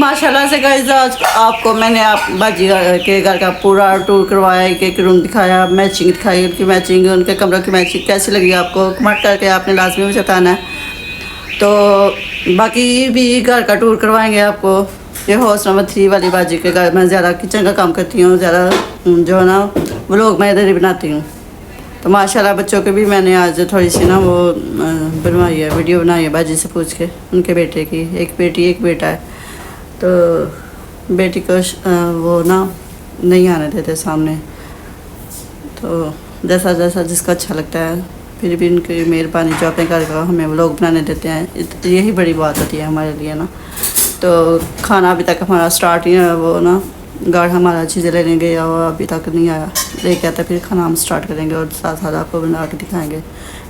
माशाल्लाह से गाइस आज आपको मैंने आप बाजी के घर का पूरा टूर करवाया, एक एक रूम दिखाया, मैचिंग दिखाई, उनकी मैचिंग, उनके कमरों की मैचिंग कैसी लगी आपको कमेंट करके आपने लाजमी मुझे बताना है। तो बाकी भी घर का टूर करवाएंगे आपको। ये हाउस नंबर 3 वाली बाजी के घर, मैं ज़्यादा किचन का काम करती हूँ, ज़्यादा जो है ना व्लॉग मैं इधर ही बनाती हूँ। तो माशाल्लाह बच्चों के भी मैंने आज थोड़ी सी ना वो बनवाई है, वीडियो बनाई है बाजी से पूछ के, उनके बेटे की। एक बेटी एक बेटा है, तो बेटी को वो ना नहीं आने देते सामने, तो जैसा जैसा जिसका अच्छा लगता है, फिर भी उनकी मेहरबानी जो अपने घर का हमें व्लॉग बनाने देते हैं, यही बड़ी बात होती है हमारे लिए ना। तो खाना अभी तक हमारा स्टार्ट ही है, वो ना गार्ड हमारा चीज़ें लेने गया और अभी तक नहीं आया, लेके आता फिर खाना हम स्टार्ट करेंगे और साथ साथ आपको बना के दिखाएंगे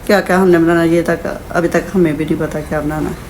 क्या क्या हमने बनाना। ये तक अभी तक हमें भी नहीं पता क्या बनाना है।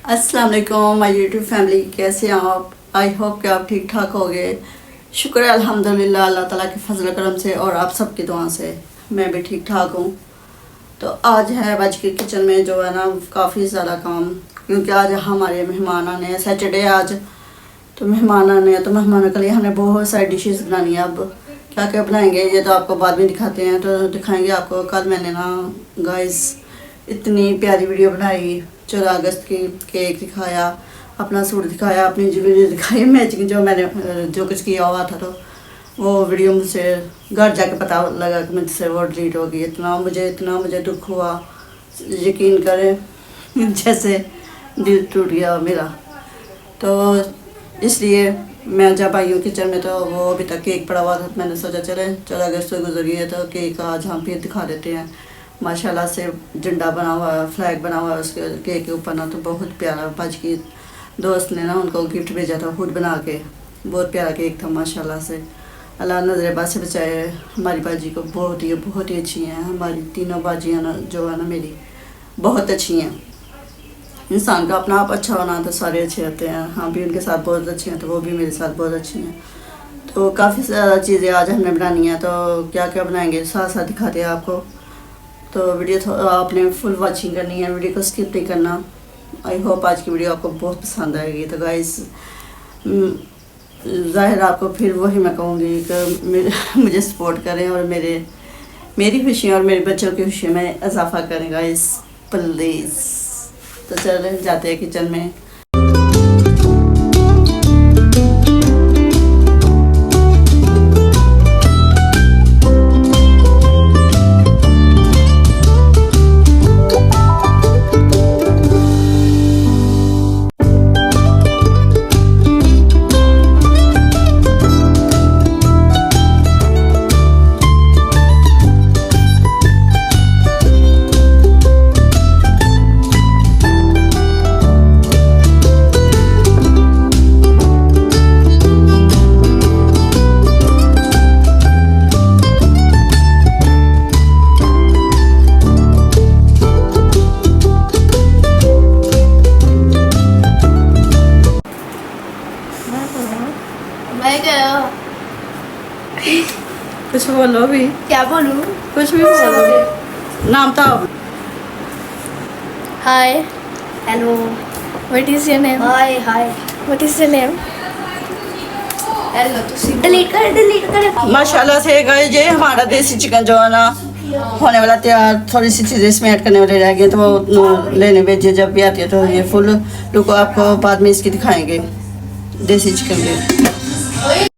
अस्सलाम वालेकुम माय यूट्यूब फैमिली, कैसे हैं आप? आई होप कि आप ठीक ठाक होंगे। शुक्र है अल्हम्दुलिल्लाह अल्लाह ताला के फजल करम से और आप सबकी दुआ से मैं भी ठीक ठाक हूँ। तो आज है बज के किचन में जो है ना काफ़ी ज़्यादा काम, क्योंकि आज हमारे मेहमान आने हैं, सैटरडे आज। तो मेहमान आने हैं, तो मेहमानों के लिए हमने बहुत सारी डिशेस बनानी है अब, क्या क्या बनाएंगे ये तो आपको बाद में दिखाते हैं, तो दिखाएंगे आपको। कल मैंने ना गाइस इतनी प्यारी वीडियो बनाई, 14 अगस्त की, केक दिखाया, अपना सूट दिखाया, अपनी ज्वेलरी दिखाई, मैचिंग जो मैंने जो कुछ किया हुआ था, तो वो वीडियो मुझसे घर जाके पता लगा कि मुझसे वो डिलीट हो गई। इतना मुझे दुख हुआ, यकीन करें जैसे दिल टूट गया मेरा। तो इसलिए मैं जब आई हूँ किचन में, तो वो अभी तक केक पड़ा हुआ था। मैंने सोचा चले 14 अगस्त से गुजर गई है तो केक आज हम फिर दिखा देते हैं। माशाल्लाह से झंडा बना हुआ है, फ्लैग बना हुआ है उसके केक के ऊपर ना, तो बहुत प्यारा। बाजी की दोस्त ने ना उनको गिफ्ट भेजा था खुद बना के, बहुत प्यारा केक था माशाल्लाह से। अल्लाह नजर बद से बचाए हमारी बाजी को। बहुत ही अच्छी हैं हमारी तीनों बाजियाँ ना, जो है ना मेरी बहुत अच्छी हैं। इंसान का अपना आप अच्छा होना तो सारे अच्छे होते हैं। हम भी उनके साथ बहुत अच्छे हैं, तो वो भी मेरे साथ बहुत अच्छी हैं। तो काफ़ी ज़्यादा चीज़ें आज हमें बनानी है, तो क्या क्या बनाएंगे साथ साथ दिखाते हैं आपको। तो वीडियो आपने फुल वॉचिंग करनी है, वीडियो को स्किप नहीं करना। आई होप आज की वीडियो आपको बहुत पसंद आएगी। तो गाइस ज़ाहिर आपको फिर वही मैं कहूँगी कि मुझे सपोर्ट करें और मेरी खुशी और मेरे बच्चों की खुशी में इजाफा करें गाइस प्लीज़। तो चलें जाते हैं किचन में। कुछ बोलो भी। क्या बोलूं? कुछ भी बोलो। नाम था hi hello what is your name? Hi what is your name? Hello delete कर। माशाल्लाह से गाइस ये हमारा देसी चिकन जो है ना होने वाला तैयार। थोड़ी सी चीज़ें इसमें ऐड करने वाले रह गए, तो वो लेने भेजिए जब भी आती है। तो ये फुल लुक आपको बाद में इसकी दिखाएंगे देसी चिकन की।